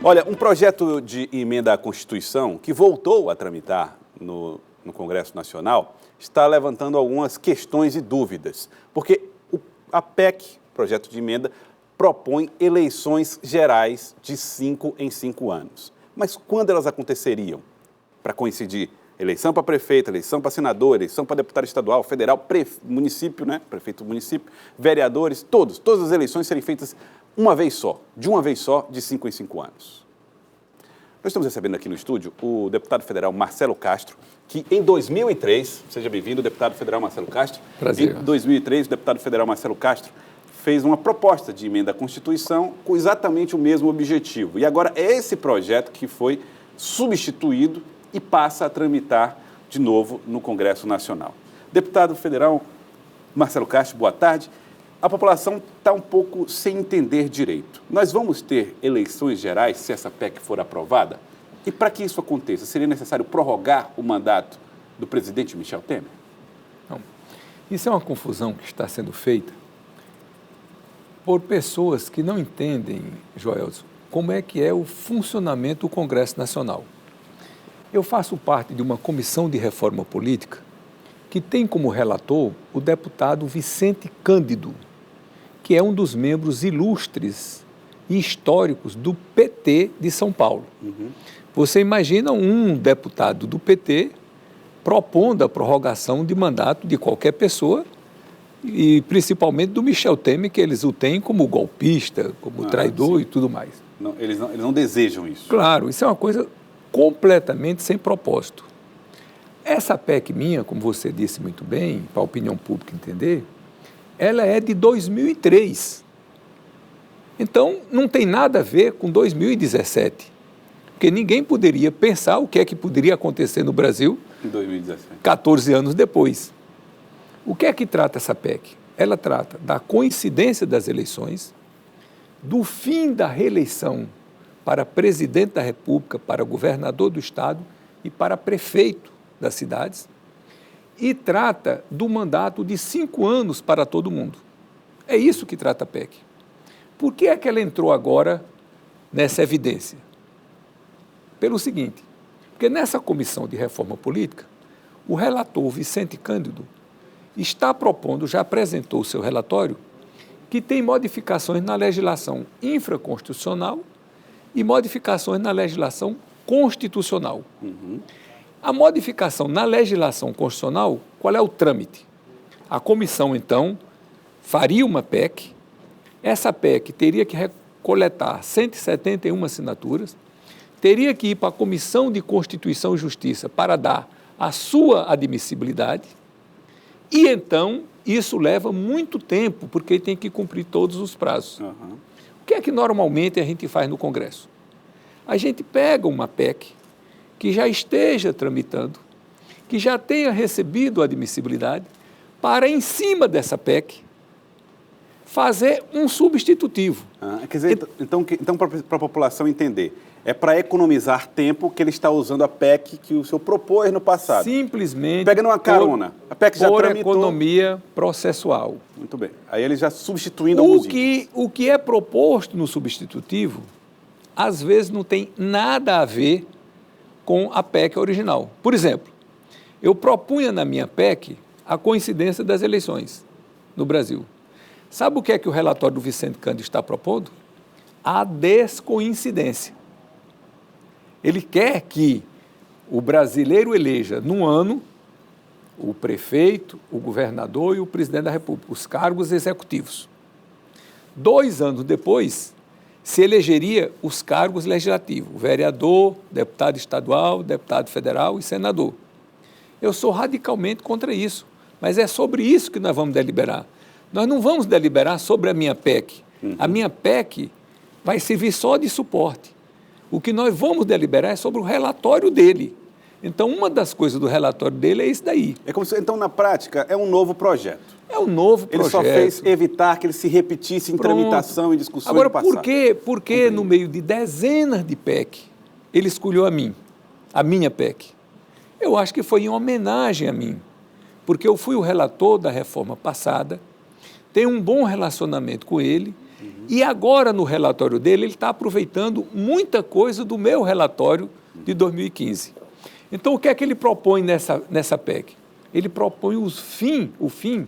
Olha, um projeto de emenda à Constituição que voltou a tramitar no Congresso Nacional está levantando algumas questões e dúvidas, porque a PEC, projeto de emenda, propõe eleições gerais de 5 em 5 anos. Mas quando elas aconteceriam? Para coincidir, eleição para prefeito, eleição para senador, eleição para deputado estadual, federal, município, né? Prefeito do município, vereadores, todas as eleições serem feitas uma vez só, de 5 em 5 anos. Nós estamos recebendo aqui no estúdio o deputado federal Marcelo Castro, que em 2003, seja bem-vindo, deputado federal Marcelo Castro. Prazer. Em 2003, o deputado federal Marcelo Castro fez uma proposta de emenda à Constituição com exatamente o mesmo objetivo. E agora é esse projeto que foi substituído e passa a tramitar de novo no Congresso Nacional. Deputado federal Marcelo Castro, boa tarde. A população está um pouco sem entender direito. Nós vamos ter eleições gerais se essa PEC for aprovada? E para que isso aconteça, seria necessário prorrogar o mandato do presidente Michel Temer? Não. Isso é uma confusão que está sendo feita por pessoas que não entendem, Joelson, como é que é o funcionamento do Congresso Nacional. Eu faço parte de uma comissão de reforma política que tem como relator o deputado Vicente Cândido, que é um dos membros ilustres e históricos do PT de São Paulo. Uhum. Você imagina um deputado do PT propondo a prorrogação de mandato de qualquer pessoa, e principalmente do Michel Temer, que eles o têm como golpista, como traidor e tudo mais. Não, eles não desejam isso. Claro, isso é uma coisa completamente sem propósito. Essa PEC minha, como você disse muito bem, para a opinião pública entender, ela é de 2003. Então, não tem nada a ver com 2017, porque ninguém poderia pensar o que é que poderia acontecer no Brasil em 2017. 14 anos depois. O que é que trata essa PEC? Ela trata da coincidência das eleições, do fim da reeleição para presidente da República, para governador do Estado e para prefeito das cidades, e trata do mandato de 5 anos para todo mundo. É isso que trata a PEC. Por que é que ela entrou agora nessa evidência? Pelo seguinte, porque nessa comissão de reforma política, o relator Vicente Cândido está propondo, já apresentou o seu relatório, que tem modificações na legislação infraconstitucional e modificações na legislação constitucional. Uhum. A modificação na legislação constitucional, qual é o trâmite? A comissão, então, faria uma PEC, essa PEC teria que coletar 171 assinaturas, teria que ir para a Comissão de Constituição e Justiça para dar a sua admissibilidade, e então isso leva muito tempo, porque tem que cumprir todos os prazos. Uhum. O que é que normalmente a gente faz no Congresso? A gente pega uma PEC que já esteja tramitando, que já tenha recebido a admissibilidade, para, em cima dessa PEC, fazer um substitutivo. Quer dizer, então para a população entender, é para economizar tempo que ele está usando a PEC que o senhor propôs no passado. Simplesmente pegando uma carona. A PEC já tramitou. Economia processual. Muito bem. Aí ele já substituindo alguns itens. O que é proposto no substitutivo, às vezes não tem nada a ver com a PEC original. Por exemplo, eu propunha na minha PEC a coincidência das eleições no Brasil. Sabe o que é que o relatório do Vicente Cândido está propondo? A descoincidência. Ele quer que o brasileiro eleja, num ano, o prefeito, o governador e o presidente da República, os cargos executivos. 2 anos depois, se elegeria os cargos legislativos, vereador, deputado estadual, deputado federal e senador. Eu sou radicalmente contra isso, mas é sobre isso que nós vamos deliberar. Nós não vamos deliberar sobre a minha PEC. Uhum. A minha PEC vai servir só de suporte. O que nós vamos deliberar é sobre o relatório dele. Então, uma das coisas do relatório dele é isso daí. É como se, então, na prática, é um novo projeto. É um novo projeto. Ele só fez evitar que ele se repetisse em tramitação e discussão Agora, do passado. por que no meio de dezenas de PEC, ele escolheu a minha PEC? Eu acho que foi em homenagem a mim, porque eu fui o relator da reforma passada, tenho um bom relacionamento com ele, E agora, no relatório dele, ele está aproveitando muita coisa do meu relatório de 2015. Então, o que é que ele propõe nessa PEC? Ele propõe o fim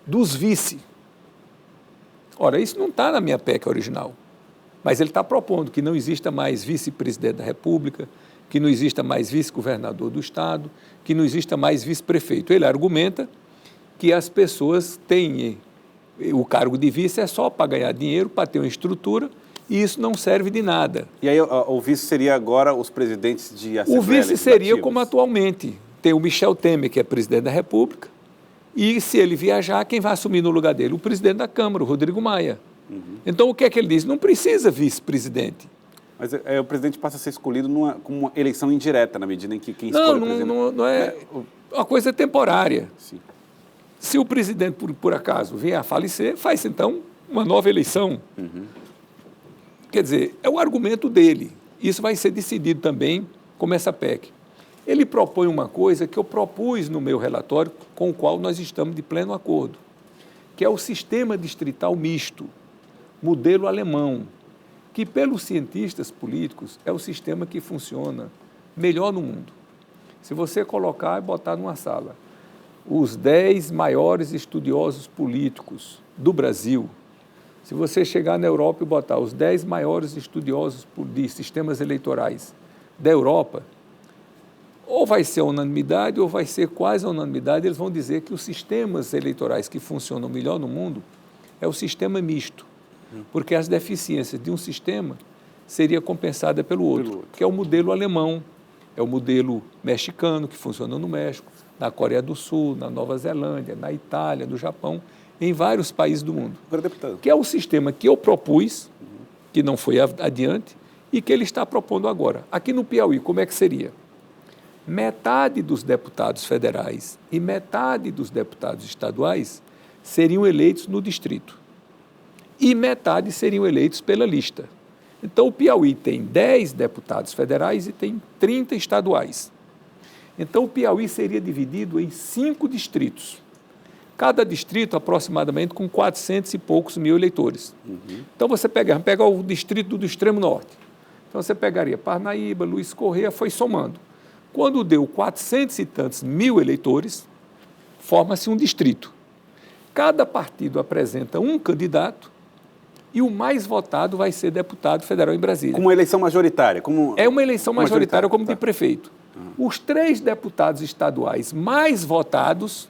dos vice. Ora, isso não está na minha PEC original, mas ele está propondo que não exista mais vice-presidente da República, que não exista mais vice-governador do Estado, que não exista mais vice-prefeito. Ele argumenta que as pessoas têm o cargo de vice é só para ganhar dinheiro, para ter uma estrutura, e isso não serve de nada. E aí o vice seria agora os presidentes de Assembleia O vice seria como atualmente. Tem o Michel Temer, que é presidente da República, e se ele viajar, quem vai assumir no lugar dele? O presidente da Câmara, o Rodrigo Maia. Então, o que é que ele diz? Não precisa vice-presidente. Mas o presidente passa a ser escolhido com uma eleição indireta, na medida em que quem escolhe o presidente... Não é uma coisa temporária. Sim. Se o presidente, por acaso, vier a falecer, faz, então, uma nova eleição. Quer dizer, é o argumento dele. Isso vai ser decidido também como essa PEC. Ele propõe uma coisa que eu propus no meu relatório, com o qual nós estamos de pleno acordo, que é o sistema distrital misto, modelo alemão, que, pelos cientistas políticos, é o sistema que funciona melhor no mundo. Se você colocar e botar numa sala os 10 maiores estudiosos políticos do Brasil, se você chegar na Europa e botar os 10 maiores estudiosos de sistemas eleitorais da Europa, ou vai ser unanimidade ou vai ser quase unanimidade, eles vão dizer que os sistemas eleitorais que funcionam melhor no mundo é o sistema misto, porque as deficiências de um sistema seria compensada pelo outro, que é o modelo alemão, é o modelo mexicano, que funciona no México, na Coreia do Sul, na Nova Zelândia, na Itália, no Japão, em vários países do mundo. Agora, deputado, que é o sistema que eu propus, que não foi adiante, e que ele está propondo agora. Aqui no Piauí, como é que seria? Metade dos deputados federais e metade dos deputados estaduais seriam eleitos no distrito. E metade seriam eleitos pela lista. Então, o Piauí tem 10 deputados federais e tem 30 estaduais. Então, o Piauí seria dividido em 5 distritos. Cada distrito aproximadamente com 400 e poucos mil eleitores. Então, vamos pegar o distrito do extremo norte. Então, você pegaria Parnaíba, Luiz Correia, foi somando. Quando deu 400 e tantos mil eleitores, forma-se um distrito. Cada partido apresenta um candidato e o mais votado vai ser deputado federal em Brasília. Como uma eleição majoritária? É uma eleição majoritária como de prefeito. Os 3 deputados estaduais mais votados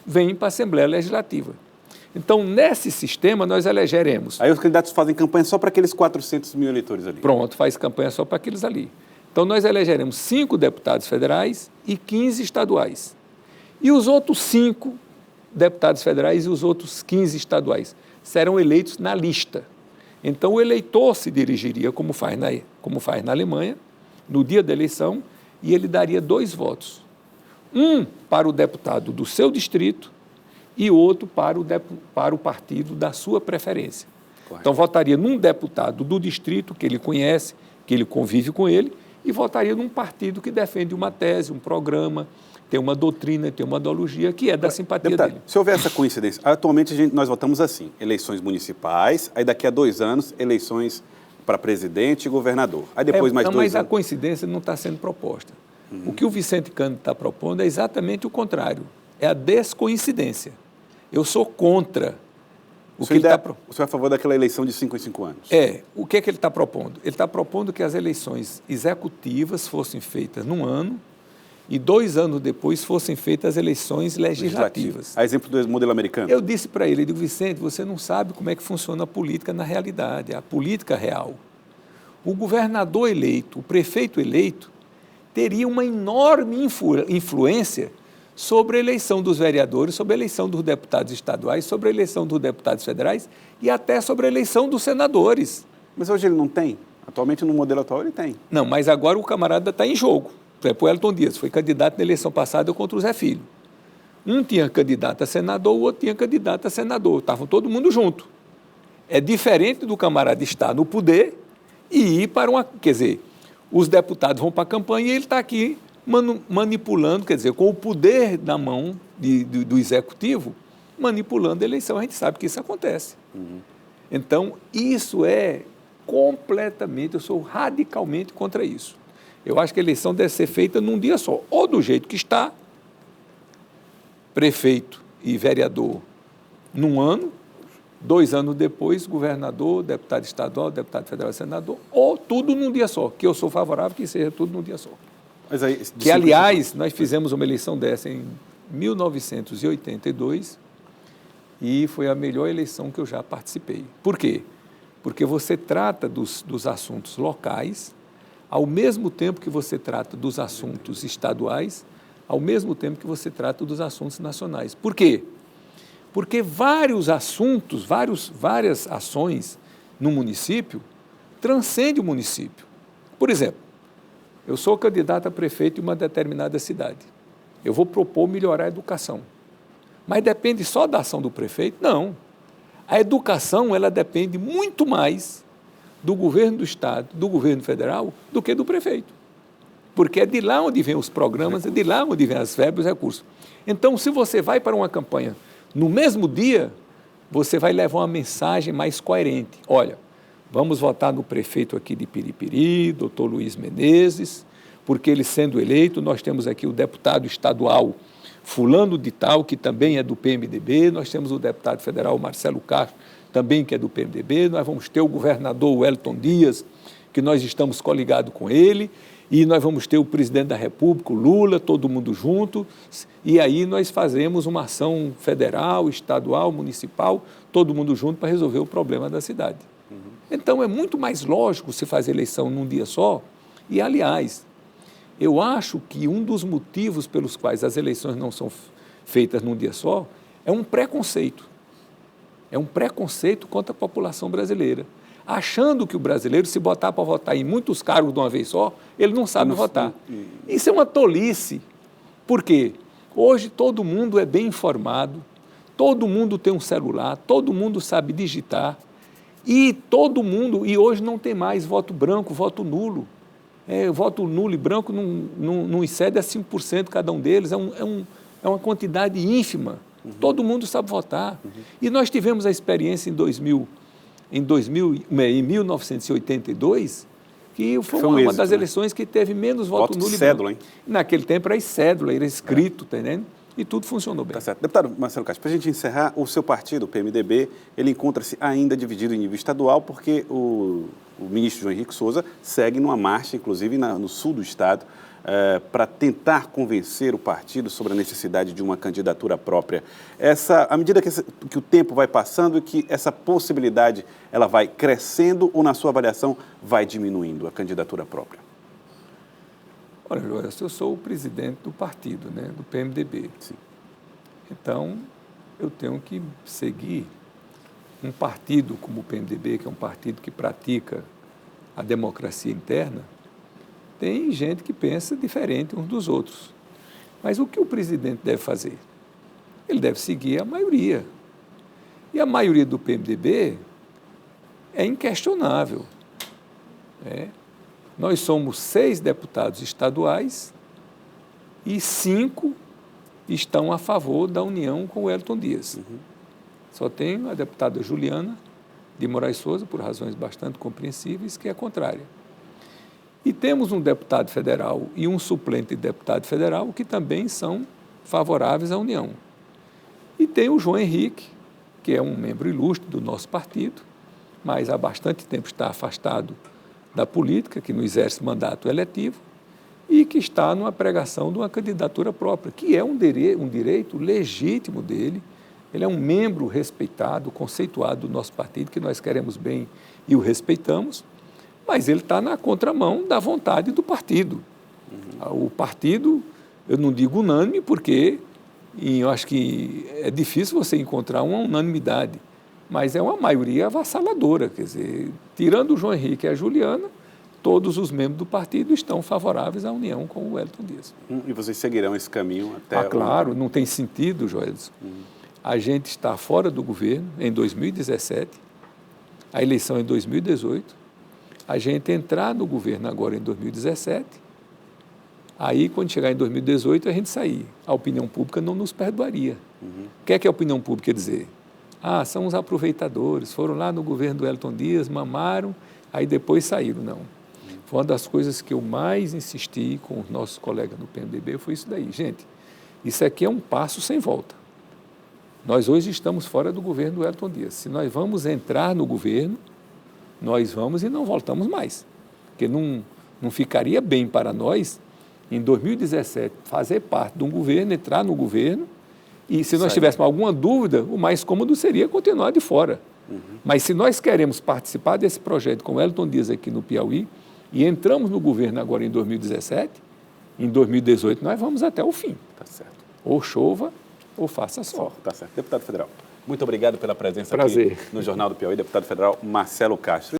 vêm para a Assembleia Legislativa. Então, nesse sistema, nós elegeremos... Aí os candidatos fazem campanha só para aqueles 400 mil eleitores ali. Pronto, faz campanha só para aqueles ali. Então, nós elegeremos 5 deputados federais e 15 estaduais. E os outros 5 deputados federais e os outros 15 estaduais serão eleitos na lista. Então, o eleitor se dirigiria, como faz na Alemanha, no dia da eleição, e ele daria 2 votos. Um para o deputado do seu distrito e outro para o partido da sua preferência. Correto. Então, votaria num deputado do distrito que ele conhece, que ele convive com ele, e votaria num partido que defende uma tese, um programa, tem uma doutrina, tem uma ideologia que é da simpatia deputado, dele. Se houver essa coincidência, atualmente nós votamos assim, eleições municipais, aí daqui a 2 anos, eleições para presidente e governador. Aí depois mais 2 anos... Mas a coincidência não está sendo proposta. O que o Vicente Cândido está propondo é exatamente o contrário, é a descoincidência. Eu sou contra o que ele está propondo. O senhor é a favor daquela eleição de 5 em 5 anos? O que é que ele está propondo? Ele está propondo que as eleições executivas fossem feitas num ano e 2 anos depois fossem feitas as eleições legislativas. A exemplo do modelo americano? Eu disse para ele, eu digo, Vicente, você não sabe como é que funciona a política na realidade, a política real. O governador eleito, o prefeito eleito, teria uma enorme influência sobre a eleição dos vereadores, sobre a eleição dos deputados estaduais, sobre a eleição dos deputados federais e até sobre a eleição dos senadores. Mas hoje ele não tem? Atualmente, no modelo atual, ele tem. Não, mas agora o camarada está em jogo. Por exemplo, o Elton Dias foi candidato na eleição passada contra o Zé Filho. Um tinha candidato a senador, o outro tinha candidato a senador. Estavam todo mundo junto. É diferente do camarada estar no poder e ir para uma... Quer dizer, os deputados vão para a campanha e ele está aqui manipulando, quer dizer, com o poder na mão do executivo, manipulando a eleição. A gente sabe que isso acontece. Então, isso é completamente, eu sou radicalmente contra isso. Eu acho que a eleição deve ser feita num dia só, ou do jeito que está, prefeito e vereador num ano, 2 anos depois, governador, deputado estadual, deputado federal, senador, ou tudo num dia só, que eu sou favorável que seja tudo num dia só. Mas aí, que, aliás, nós fizemos uma eleição dessa em 1982 e foi a melhor eleição que eu já participei. Por quê? Porque você trata dos assuntos locais, ao mesmo tempo que você trata dos assuntos estaduais, ao mesmo tempo que você trata dos assuntos nacionais. Por quê? Porque vários assuntos, várias ações no município transcendem o município. Por exemplo, eu sou candidato a prefeito de uma determinada cidade. Eu vou propor melhorar a educação. Mas depende só da ação do prefeito? Não. A educação, ela depende muito mais do governo do Estado, do governo federal, do que do prefeito. Porque é de lá onde vêm os programas, é de lá onde vêm as verbas e os recursos. Então, se você vai para uma campanha no mesmo dia, você vai levar uma mensagem mais coerente. Olha, vamos votar no prefeito aqui de Piripiri, doutor Luiz Menezes, porque ele sendo eleito, nós temos aqui o deputado estadual fulano de tal, que também é do PMDB, nós temos o deputado federal Marcelo Castro, também que é do PMDB, nós vamos ter o governador Wellington Dias, que nós estamos coligados com ele, e nós vamos ter o presidente da República, o Lula, todo mundo junto, e aí nós fazemos uma ação federal, estadual, municipal, todo mundo junto para resolver o problema da cidade. Então, é muito mais lógico se fazer eleição num dia só, e, aliás, eu acho que um dos motivos pelos quais as eleições não são feitas num dia só é um preconceito. É um preconceito contra a população brasileira, achando que o brasileiro, se botar para votar em muitos cargos de uma vez só, ele não sabe votar. Isso é uma tolice. Por quê? Hoje todo mundo é bem informado, todo mundo tem um celular, todo mundo sabe digitar, e hoje não tem mais voto branco, voto nulo. Voto nulo e branco não excede a 5% cada um deles, é uma quantidade ínfima. Todo mundo sabe votar. E nós tivemos a experiência em 1982, que foi uma das eleições que teve menos voto nulo e cédula, branco. Naquele tempo era cédula, era escrito, tá entendendo? E tudo funcionou bem. Tá certo. Deputado Marcelo Castro, para a gente encerrar, o seu partido, o PMDB, ele encontra-se ainda dividido em nível estadual, porque o ministro João Henrique Souza segue numa marcha, inclusive no sul do estado, para tentar convencer o partido sobre a necessidade de uma candidatura própria. À medida que o tempo vai passando e que essa possibilidade ela vai crescendo ou, na sua avaliação, vai diminuindo a candidatura própria? Olha, Joelson, eu sou o presidente do partido, né, do PMDB. Sim. Então, eu tenho que seguir um partido como o PMDB, que é um partido que pratica a democracia interna. Tem gente que pensa diferente uns dos outros. Mas o que o presidente deve fazer? Ele deve seguir a maioria. E a maioria do PMDB é inquestionável. Nós somos 6 deputados estaduais e 5 estão a favor da união com o Wellington Dias. Só tem a deputada Juliana de Moraes Souza, por razões bastante compreensíveis, que é contrária. E temos um deputado federal e um suplente de deputado federal que também são favoráveis à união. E tem o João Henrique, que é um membro ilustre do nosso partido, mas há bastante tempo está afastado da política, que não exerce mandato eletivo, e que está numa pregação de uma candidatura própria, que é um direito legítimo dele. Ele é um membro respeitado, conceituado do nosso partido, que nós queremos bem e o respeitamos, mas ele está na contramão da vontade do partido. O partido, eu não digo unânime, porque eu acho que é difícil você encontrar uma unanimidade, mas é uma maioria avassaladora, quer dizer, tirando o João Henrique e a Juliana, todos os membros do partido estão favoráveis à união com o Wellington Dias. E vocês seguirão esse caminho até... Claro, não tem sentido, Joelson. A gente está fora do governo em 2017, a eleição é em 2018, a gente entrar no governo agora em 2017, aí quando chegar em 2018 a gente sair. A opinião pública não nos perdoaria. O que é a opinião pública quer dizer? são os aproveitadores, foram lá no governo do Wellington Dias, mamaram, aí depois saíram. Não. Foi uma das coisas que eu mais insisti com os nossos colegas do PMDB, foi isso daí. Gente, isso aqui é um passo sem volta. Nós hoje estamos fora do governo do Wellington Dias. Se nós vamos entrar no governo, nós vamos e não voltamos mais. Porque não ficaria bem para nós, em 2017, fazer parte de um governo, entrar no governo, e se nós tivéssemos alguma dúvida, o mais cômodo seria continuar de fora. Mas se nós queremos participar desse projeto com o Wellington Dias aqui no Piauí, e entramos no governo agora em 2017, em 2018 nós vamos até o fim. Tá certo. Ou chova, ou faça sol. Tá certo. Deputado federal, muito obrigado pela presença Prazer. aqui no Jornal do Piauí, deputado federal Marcelo Castro.